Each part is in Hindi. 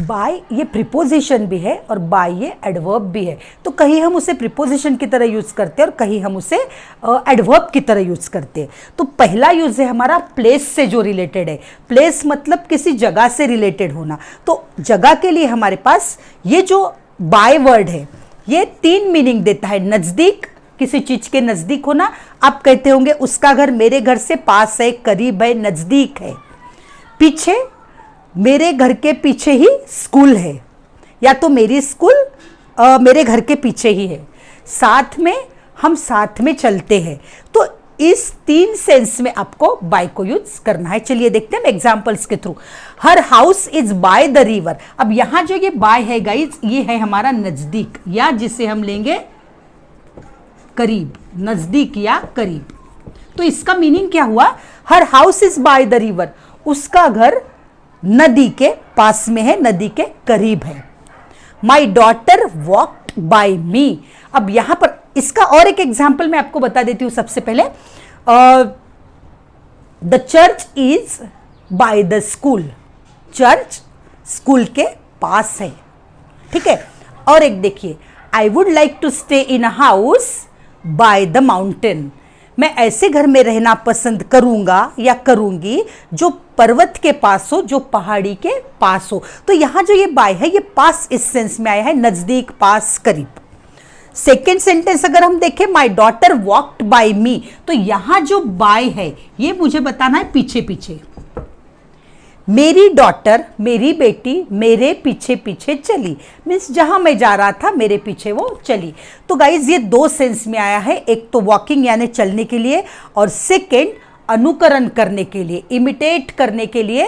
बाय ये प्रिपोजिशन भी है और बाय ये एडवर्ब भी है। तो कहीं हम उसे प्रिपोजिशन की तरह यूज करते हैं और कहीं हम उसे एडवर्ब की तरह यूज करते हैं। तो पहला यूज है हमारा प्लेस से जो रिलेटेड है। प्लेस मतलब किसी जगह से रिलेटेड होना। तो जगह के लिए हमारे पास ये जो बाय वर्ड है ये 3 मीनिंग देता है। नजदीक, किसी चीज के नजदीक होना। आप कहते होंगे उसका घर मेरे घर से पास है, करीब है, नजदीक है। पीछे, मेरे घर के पीछे ही स्कूल है, या तो मेरी स्कूल मेरे घर के पीछे ही है। साथ में, हम साथ में चलते हैं। तो इस 3 सेंस में आपको बाय को यूज करना है। चलिए देखते हैं एग्जांपल्स के through. Her house is by the river. अब यहां जो ये बाय है गाइज, ये है हमारा नजदीक, या जिसे हम लेंगे करीब, नजदीक या करीब। तो इसका मीनिंग क्या हुआ? Her house is by the river, उसका घर नदी के पास में है, नदी के करीब है। माई डॉटर वॉक्ड बाय मी। अब यहां पर इसका और एक एग्जाम्पल मैं आपको बता देती हूं। सबसे पहले the church is by the school, church school के पास है, ठीक है। और एक देखिए, I would like to stay in a house by the mountain. मैं ऐसे घर में रहना पसंद करूंगा या करूंगी जो पर्वत के पास हो, जो पहाड़ी के पास हो। तो यहां जो ये बाय है ये पास इस सेंस में आया है, नजदीक, पास, करीब। सेकेंड सेंटेंस अगर हम देखें, my daughter walked bye me, तो यहां जो बाय है ये मुझे बताना है पीछे पीछे। मेरी डॉटर, मेरी बेटी मेरे पीछे पीछे चली, मीन्स जहां मैं जा रहा था मेरे पीछे वो चली। तो गाइज ये 2 सेंस में आया है। एक तो वॉकिंग यानी चलने के लिए, और सेकेंड अनुकरण करने के लिए, इमिटेट करने के लिए,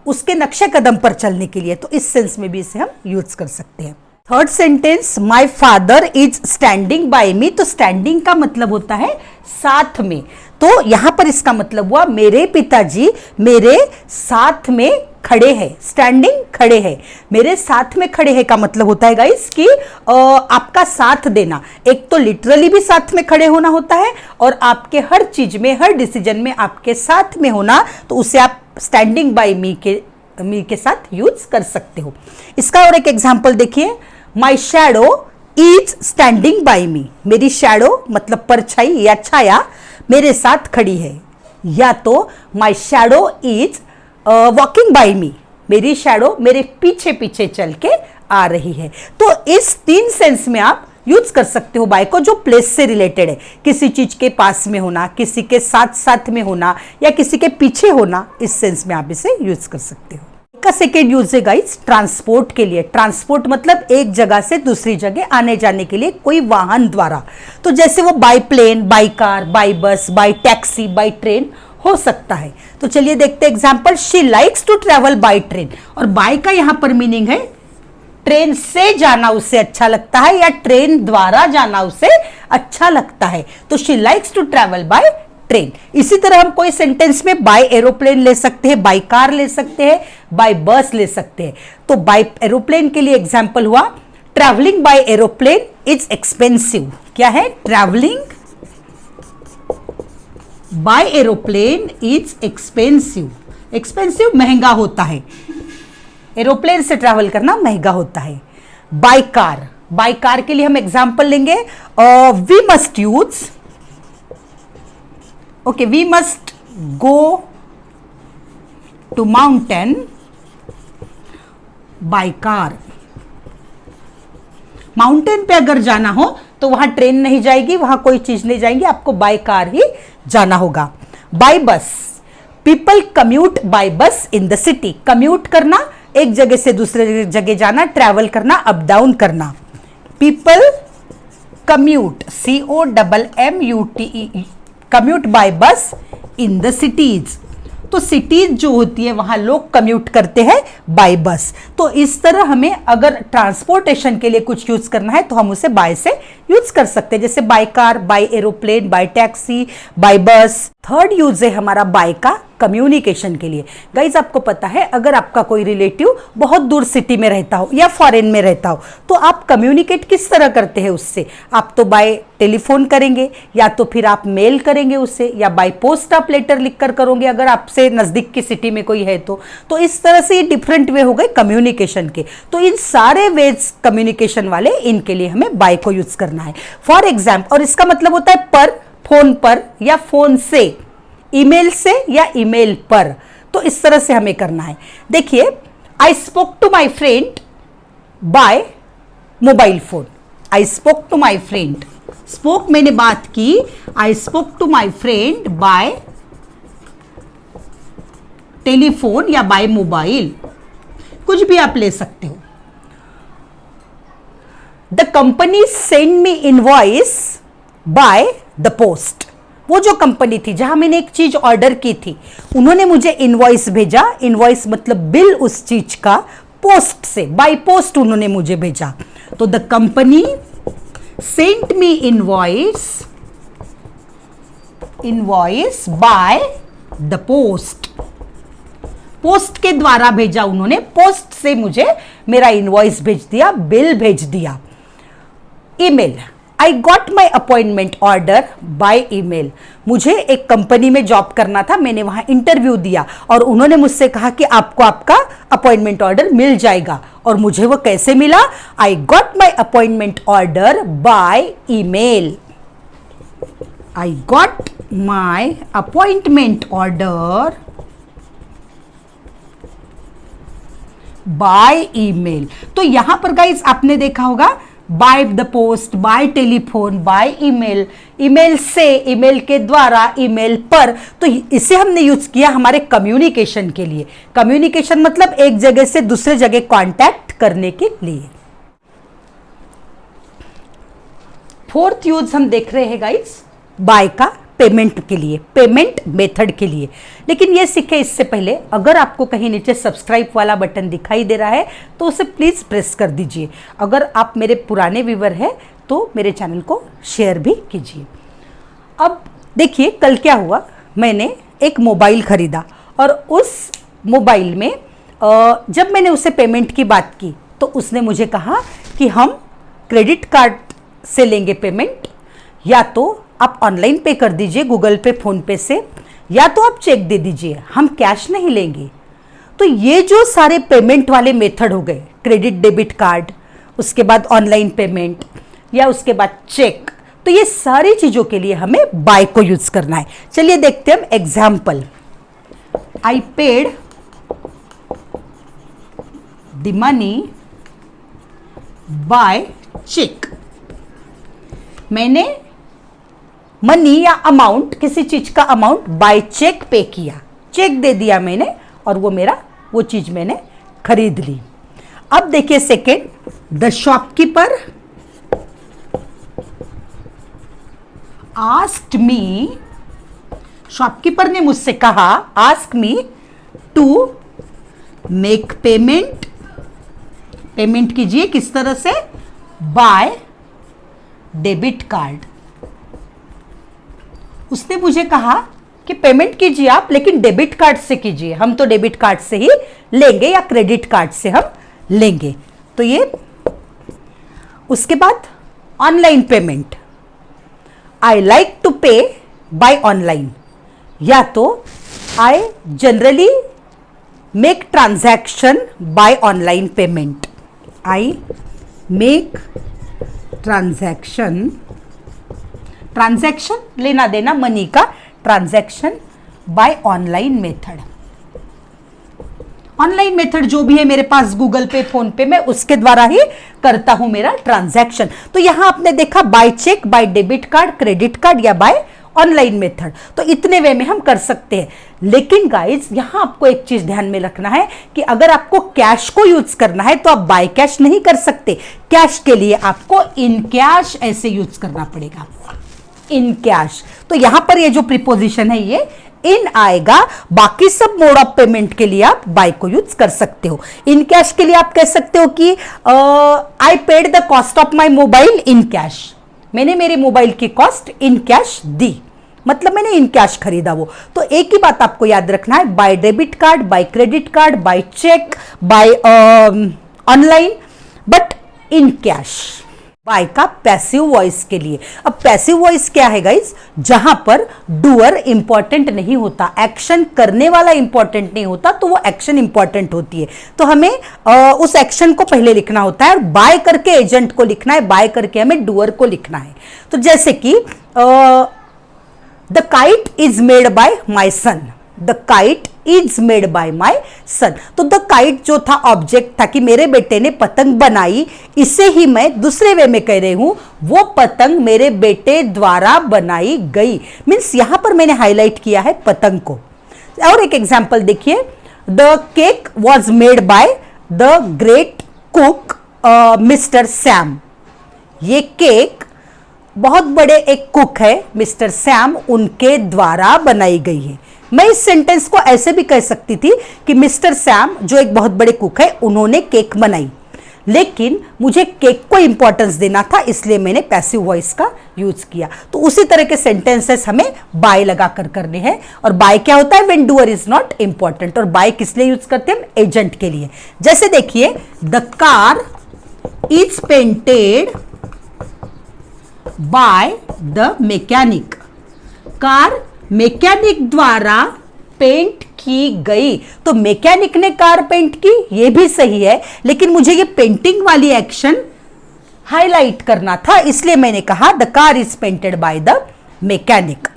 उसके नक्शे कदम पर चलने के लिए। तो इस सेंस में भी इसे हम यूज कर सकते हैं। Third sentence, my father is standing by me. तो स्टैंडिंग का मतलब होता है साथ में। तो यहां पर इसका मतलब हुआ मेरे पिताजी मेरे साथ में खड़े हैं। स्टैंडिंग, खड़े हैं, मेरे साथ में खड़े हैं का मतलब होता है गाइस कि आपका साथ देना। एक तो लिटरली भी साथ में खड़े होना होता है, और आपके हर चीज में, हर डिसीजन में आपके साथ में होना, तो उसे आप स्टैंडिंग बाय मी के साथ यूज कर सकते हो। इसका और एक एग्जाम्पल देखिए, माई शैडो इज स्टैंडिंग बाय मी। मेरी शैडो मतलब परछाई या छाया मेरे साथ खड़ी है। या तो माई शैडो इज वॉकिंग बाय मी, मेरी शैडो मेरे पीछे पीछे चल के आ रही है। तो इस 3 सेंस में आप यूज कर सकते हो बाय को, जो प्लेस से रिलेटेड है। किसी चीज के पास में होना, किसी के साथ साथ में होना, या किसी के पीछे होना, इस सेंस में आप इसे यूज कर सकते हो। का सेकेंड यूज है गाइस ट्रांसपोर्ट के लिए। ट्रांसपोर्ट मतलब एक जगह से दूसरी जगह आने जाने के लिए कोई वाहन द्वारा। तो जैसे वो by plane, by car, by bus, by taxi, by train हो सकता है। तो चलिए देखते हैं example. She likes to travel by train. और बाय का यहां पर मीनिंग है ट्रेन से जाना उसे अच्छा लगता है, या ट्रेन द्वारा जाना उसे अच्छा लगता है। तो she likes to travel by train. इसी तरह हम कोई सेंटेंस में बाय एरोप्लेन ले सकते हैं, बाय कार ले सकते हैं, बाय बस ले सकते हैं। तो बाय एरोप्लेन के लिए एग्जांपल हुआ, travelling by aeroplane is expensive. क्या है? Travelling by aeroplane is expensive. Expensive महंगा होता है, एरोप्लेन से ट्रैवल करना महंगा होता है। बाय कार, बाय कार के लिए हम एग्जांपल लेंगे, we must use, okay, we must go to mountain by car। Mountain पे अगर जाना हो तो वहां ट्रेन नहीं जाएगी, वहां कोई चीज नहीं जाएगी, आपको बाय कार ही जाना होगा। बाय बस, people commute by bus in the city. Commute करना, एक जगह से दूसरे जगह जाना, ट्रैवल करना, अप डाउन करना। People commute, COMMUTE, commute by bus in the cities. तो सिटीज जो होती है वहां लोग कम्यूट करते हैं बाय बस। तो इस तरह हमें अगर ट्रांसपोर्टेशन के लिए कुछ यूज करना है तो हम उसे बाय से यूज कर सकते हैं, जैसे by car, by aeroplane, by taxi, by bus. Third use है हमारा बाय का कम्युनिकेशन के लिए। गाइज आपको पता है अगर आपका कोई रिलेटिव बहुत दूर सिटी में रहता हो या फॉरेन में रहता हो तो आप कम्युनिकेट किस तरह करते हैं उससे? आप तो बाय टेलीफोन करेंगे, या तो फिर आप मेल करेंगे उससे, या बाय पोस्ट आप लेटर लिखकर करोगे अगर आपसे नजदीक की सिटी में कोई है तो इस तरह से ये डिफरेंट वे हो गए कम्युनिकेशन कम्युनिकेशन के, तो इन सारे वेज कम्युनिकेशन वाले इनके लिए हमें बाय को यूज करना है। फॉर एग्जाम्पल, और इसका मतलब होता है पर, फोन पर या फोन से, ईमेल से या ईमेल पर, तो इस तरह से हमें करना है। देखिए, I spoke to my friend by mobile phone. I spoke to my friend, spoke मैंने बात की, I spoke to my friend by telephone या बाय मोबाइल, कुछ भी आप ले सकते हो। The company send me invoice by the post. वो जो कंपनी थी जहां मैंने एक चीज ऑर्डर की थी, उन्होंने मुझे इनवॉइस भेजा। इनवॉइस मतलब बिल उस चीज का, पोस्ट से, बाय पोस्ट उन्होंने मुझे भेजा। तो the company sent me invoice by the post. Post के द्वारा भेजा उन्होंने, पोस्ट से मुझे मेरा इनवॉइस भेज दिया, बिल भेज दिया। Email, I got my appointment order by email. मुझे एक कंपनी में जॉब करना था, मैंने वहां इंटरव्यू दिया और उन्होंने मुझसे कहा कि आपको आपका अपॉइंटमेंट ऑर्डर मिल जाएगा। और मुझे वो कैसे मिला? I got my appointment order by email. I got my appointment order by email. तो यहां पर गाइस आपने देखा होगा, bye the post, bye telephone, by email, email से, ईमेल के द्वारा, ईमेल पर। तो इसे हमने यूज किया हमारे कम्युनिकेशन के लिए। कम्युनिकेशन मतलब एक जगह से दूसरे जगह कांटेक्ट करने के लिए। फोर्थ यूज हम देख रहे हैं गाइस बाय का पेमेंट के लिए, पेमेंट मेथड के लिए। लेकिन ये सीखे इससे पहले, अगर आपको कहीं नीचे सब्सक्राइब वाला बटन दिखाई दे रहा है तो उसे प्लीज प्रेस कर दीजिए। अगर आप मेरे पुराने व्यूअर हैं तो मेरे चैनल को शेयर भी कीजिए। अब देखिए, कल क्या हुआ, मैंने एक मोबाइल खरीदा और उस मोबाइल में जब मैंने उसे पेमेंट की बात की तो उसने मुझे कहा कि हम क्रेडिट कार्ड से लेंगे पेमेंट, या तो आप ऑनलाइन पे कर दीजिए गूगल पे, फोन पे से, या तो आप चेक दे दीजिए, हम कैश नहीं लेंगे। तो ये जो सारे पेमेंट वाले मेथड हो गए, क्रेडिट डेबिट कार्ड, उसके बाद ऑनलाइन पेमेंट या उसके बाद चेक, तो ये सारी चीजों के लिए हमें बाय को यूज करना है। चलिए देखते हैं हम example. I paid the money by cheque. मैंने मनी या अमाउंट, किसी चीज का अमाउंट बाय चेक पे किया, चेक दे दिया मैंने और वो चीज मैंने खरीद ली। अब देखिए second, the shopkeeper asked me, shopkeeper ने मुझसे कहा, ask me to make payment, payment कीजिए किस तरह से? By debit card. उसने मुझे कहा कि पेमेंट कीजिए आप, लेकिन डेबिट कार्ड से कीजिए, हम तो डेबिट कार्ड से ही लेंगे या क्रेडिट कार्ड से हम लेंगे। तो ये, उसके बाद online payment, I like to pay by online, या तो I generally make transaction by online payment, I make transaction, transaction लेना देना मनी का, transaction by online method. Online method जो भी है मेरे पास, गूगल पे, फोन पे, मैं उसके द्वारा ही करता हूं मेरा ट्रांजैक्शन। तो यहां आपने देखा by cheque, by debit card, credit card या बाय ऑनलाइन मेथड। तो इतने वे में हम कर सकते हैं। लेकिन गाइज यहां आपको एक चीज ध्यान में रखना है कि अगर आपको कैश को यूज करना है तो आप बाय कैश नहीं कर सकते। कैश के लिए आपको इन कैश ऐसे यूज करना पड़ेगा, इन कैश। तो यहां पर ये जो प्रीपोजिशन है ये इन आएगा। बाकी सब मोड ऑफ पेमेंट के लिए आप बाय को यूज कर सकते हो। इन कैश के लिए आप कह सकते हो कि आई paid the cost of my mobile in cash, मैंने मेरे मोबाइल की कॉस्ट इन कैश दी, मतलब मैंने इन कैश खरीदा वो। तो एक ही बात आपको याद रखना है, by debit card, by credit card, by cheque, by online, but in cash. By का पैसिव वॉइस के लिए। अब पैसिव वॉइस क्या है गाइस? जहां पर डूअर इंपॉर्टेंट नहीं होता, एक्शन करने वाला इंपॉर्टेंट नहीं होता, तो वो एक्शन इंपॉर्टेंट होती है। तो हमें उस एक्शन को पहले लिखना होता है और बाय करके एजेंट को लिखना है, बाय करके हमें डूअर को लिखना है। तो जैसे कि the kite is made by my son, the kite is made by my son. तो द काइट जो था ऑब्जेक्ट था कि मेरे बेटे ने पतंग बनाई, इसे ही मैं दूसरे वे में कह रही हूं, वो पतंग मेरे बेटे द्वारा बनाई गई। मीन्स यहां पर मैंने हाईलाइट किया है पतंग को। और एक एग्जाम्पल देखिए, the cake was made by the great cook mister Sam. ये केक बहुत बड़े एक कुक है मिस्टर सैम, उनके द्वारा बनाई गई है। मैं इस सेंटेंस को ऐसे भी कह सकती थी कि मिस्टर सैम जो एक बहुत बड़े कुक है, उन्होंने केक बनाई, लेकिन मुझे केक को इंपॉर्टेंस देना था, इसलिए मैंने पैसिव वॉइस का यूज किया। तो उसी तरह के सेंटेंसेस हमें बाय लगा कर करने हैं। और बाय क्या होता है? When doer is not important. और बाय किस लिए यूज करते हैं? हम एजेंट के लिए। जैसे देखिए, the car is painted by the mechanic. Car mechanic द्वारा पेंट की गई। तो मैकेनिक ने कार पेंट की, ये भी सही है, लेकिन मुझे ये पेंटिंग वाली एक्शन हाईलाइट करना था, इसलिए मैंने कहा the car is painted by the mechanic.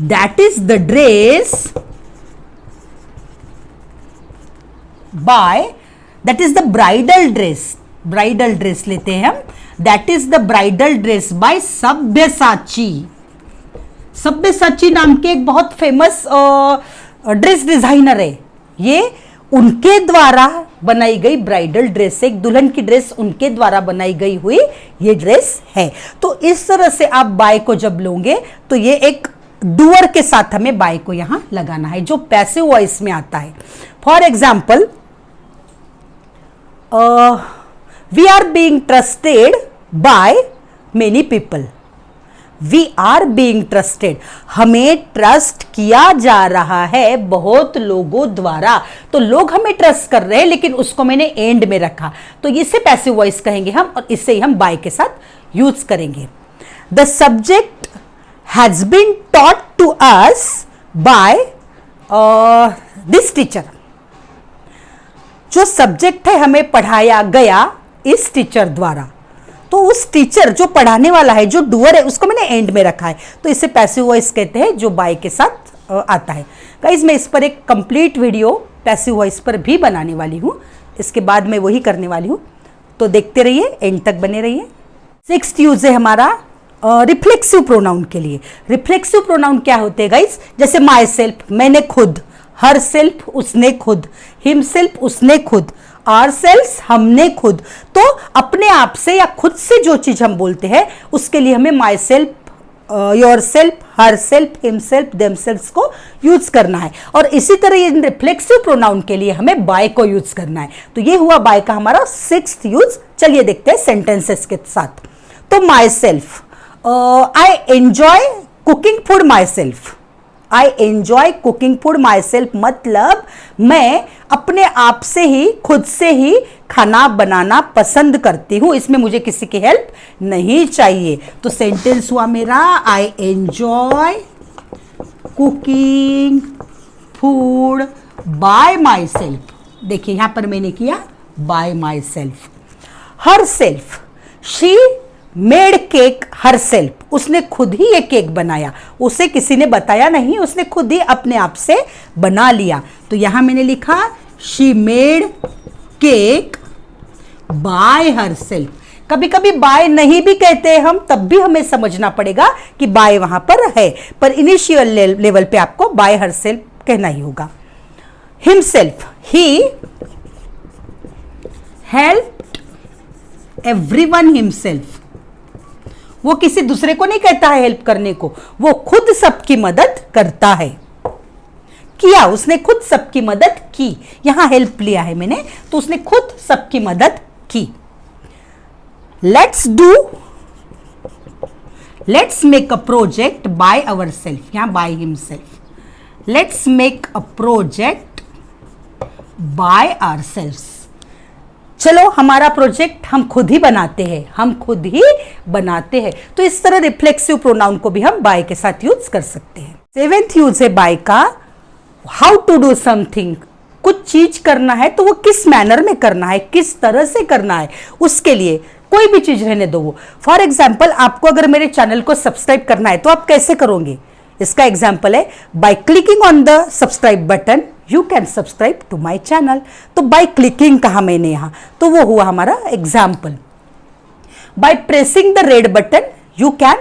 That is the dress by, that is the bridal dress, bridal dress लेते हैं हम। That is the bridal dress by Sabyasachi. Sabyasachi नाम के एक बहुत फेमस ड्रेस डिजाइनर है, ये उनके द्वारा बनाई गई ब्राइडल ड्रेस, एक दुल्हन की ड्रेस उनके द्वारा बनाई गई हुई ये ड्रेस है। तो इस तरह से आप बाय को जब लोगे तो ये एक डूअर के साथ हमें बाय को यहां लगाना है, जो पैसिव वॉइस में आता है। For example, we are being trusted by many people. We are being trusted, हमें ट्रस्ट किया जा रहा है बहुत लोगों द्वारा। तो लोग हमें ट्रस्ट कर रहे हैं, लेकिन उसको मैंने एंड में रखा, तो इसे पैसिव वॉइस कहेंगे हम, और इसे ही हम बाय के साथ यूज करेंगे। The subject has been taught to us by this teacher. जो सब्जेक्ट है हमें पढ़ाया गया इस टीचर द्वारा। तो उस टीचर जो पढ़ाने वाला है, जो डूअर है, उसको मैंने एंड में रखा है, तो इसे पैसिव वॉइस कहते हैं, जो बाय के साथ आता है। गाइस, मैं इस पर एक कंप्लीट वीडियो पैसिव वॉइस पर भी बनाने वाली हूँ, इसके बाद मैं वही करने वाली हूँ, तो देखते रहिए, एंड तक बने रहिए। 6th यूज है हमारा रिफ्लेक्सिव प्रोनाउन के लिए। रिफ्लेक्सिव प्रोनाउन क्या होते हैं गाइस? जैसे माई सेल्फ, मैंने खुद, हर सेल्फ, उसने खुद, हिम सेल्फ, उसने खुद, आर सेल्फ, हमने खुद। तो अपने आप से या खुद से जो चीज हम बोलते हैं उसके लिए हमें my self, your self, her self, him self, them self को यूज करना है। और इसी तरह इन रिफ्लेक्सिव प्रोनाउन के लिए हमें बाय को यूज करना है। तो ये हुआ बाय का हमारा 6th यूज। चलिए देखते हैं सेंटेंसेस के साथ। तो my self, I enjoy cooking food my self. I enjoy cooking food my self मतलब मैं अपने आप से ही, खुद से ही खाना बनाना पसंद करती हूं, इसमें मुझे किसी की हेल्प नहीं चाहिए। तो सेंटेंस हुआ मेरा, I enjoy cooking food by my self. देखिए यहां पर मैंने किया bye my self. Her self, she made cake her self, उसने खुद ही ये केक बनाया, उसे किसी ने बताया नहीं, उसने खुद ही अपने आप से बना लिया। तो यहां मैंने लिखा she made cake bye her self. कभी कभी बाय नहीं भी कहते हैं हम, तब भी हमें समझना पड़ेगा कि बाय वहां पर है, पर इनिशियल लेवल पे आपको बाय हर सेल्फ कहना ही होगा। Himself, he helped everyone himself. वो किसी दूसरे को नहीं कहता है हेल्प करने को, वो खुद सबकी मदद करता है। किया, उसने खुद सबकी मदद की। यहां हेल्प लिया है मैंने, तो उसने खुद सबकी मदद की। Let's make a project by our self, यहां by himself. Let's make a project by our self. चलो हमारा प्रोजेक्ट हम खुद ही बनाते हैं, तो इस तरह रिफ्लेक्सिव प्रोनाउन को भी हम बाय के साथ यूज कर सकते हैं। 7th यूज है बाय का, हाउ टू डू समथिंग, कुछ चीज करना है तो वो किस मैनर में करना है, किस तरह से करना है, उसके लिए कोई भी चीज रहने दो वो। फॉर एग्जाम्पल आपको अगर मेरे चैनल को सब्सक्राइब करना है तो आप कैसे करोगे, इसका एग्जाम्पल है by clicking on the subscribe button you can subscribe to my channel. तो बाय क्लिकिंग कहा मैंने यहां, तो वो हुआ हमारा example. By pressing the red button you can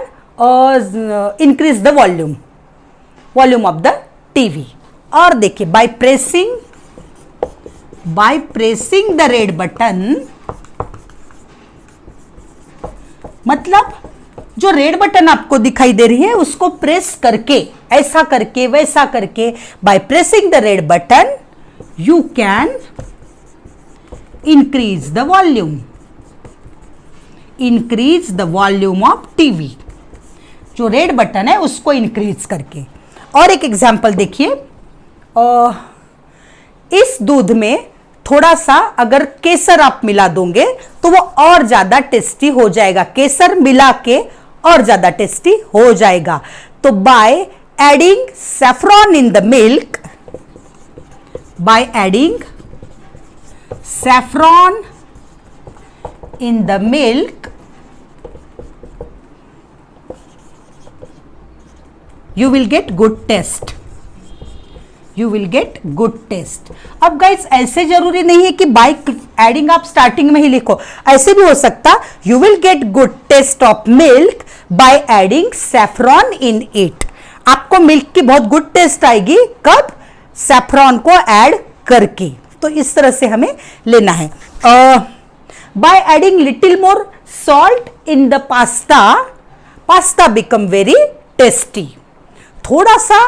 increase the volume of the TV. और देखिए by pressing the red button, मतलब जो रेड बटन आपको दिखाई दे रही है उसको प्रेस करके, ऐसा करके वैसा करके, bye pressing the red button you can increase the volume of TV. जो रेड बटन है उसको इंक्रीज करके। और एक एग्जांपल देखिए, इस दूध में थोड़ा सा अगर केसर आप मिला दोगे तो वो और ज्यादा टेस्टी हो जाएगा, केसर मिला के और ज्यादा टेस्टी हो जाएगा। तो by adding saffron in the milk, you will get good taste। अब गाइस ऐसे जरूरी नहीं है कि बाय एडिंग आप स्टार्टिंग में ही लिखो, ऐसे भी हो सकता, you will get good taste of milk by adding saffron in it। आपको मिल्क की बहुत गुड टेस्ट आएगी, कब, सैफरॉन को ऐड करके। तो इस तरह से हमें लेना है। By adding little more salt in the pasta become very tasty. थोड़ा सा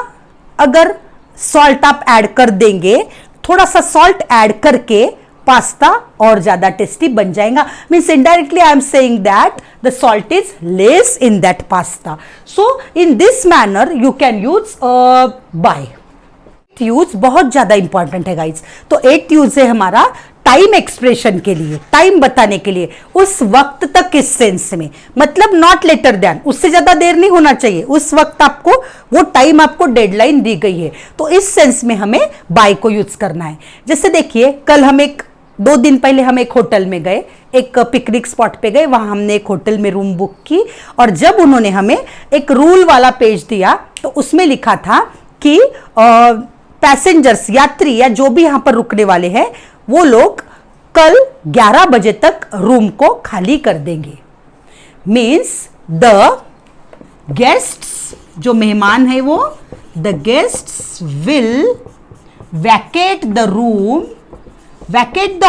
अगर सॉल्ट आप ऐड कर देंगे, थोड़ा सा सॉल्ट ऐड करके पास्ता और ज्यादा टेस्टी बन जाएगा। Means indirectly I am saying that the salt is less in that pasta. So in this manner you can use by. Use बहुत ज्यादा इंपॉर्टेंट है गाइज। तो 8th यूज है हमारा टाइम एक्सप्रेशन के लिए, टाइम बताने के लिए, उस वक्त तक इस सेंस में, मतलब नॉट लेटर देन, उससे ज्यादा देर नहीं होना चाहिए, उस वक्त आपको वो टाइम, आपको डेडलाइन दी गई है, तो इस सेंस में हमें बाय को यूज करना है। जैसे देखिए कल हम 2 दिन पहले हम एक होटल में गए, एक पिकनिक स्पॉट पे गए, वहां हमने एक होटल में रूम बुक की, और जब उन्होंने हमें एक रूल वाला पेज दिया तो उसमें लिखा था कि पैसेंजर्स, यात्री या जो भी यहां पर रुकने वाले हैं, वो लोग कल 11 बजे तक रूम को खाली कर देंगे। मीन्स द गेस्ट्स, जो मेहमान है वो, the guests will vacate the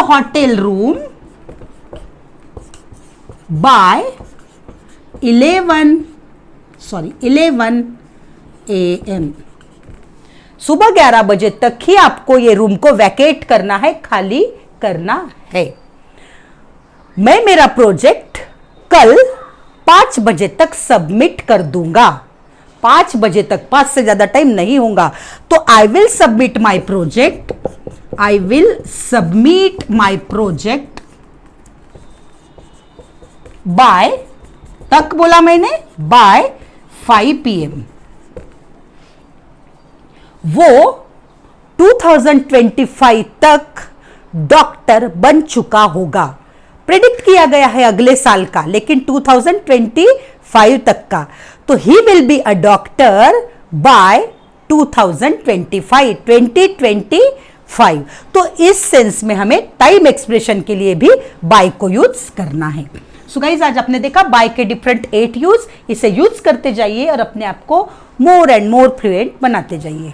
hotel room by 11 AM। सुबह 11 बजे तक ही आपको ये रूम को वैकेट करना है, खाली करना है। मैं मेरा प्रोजेक्ट कल 5 बजे तक सबमिट कर दूंगा। 5 बजे तक, 5 से ज्यादा टाइम नहीं होगा। तो I will submit my project by, तक बोला मैंने, बाय 5 PM। वो 2025 तक डॉक्टर बन चुका होगा। प्रेडिक्ट किया गया है अगले साल का, लेकिन 2025 तक का। तो he will be a doctor by 2025। तो इस सेंस में हमें टाइम एक्सप्रेशन के लिए भी बाय को यूज करना है। सो गाइस, आज आपने देखा बाय के डिफरेंट 8 यूज। इसे यूज करते जाइए और अपने आप को मोर एंड मोर फ्लुएंट बनाते जाइए।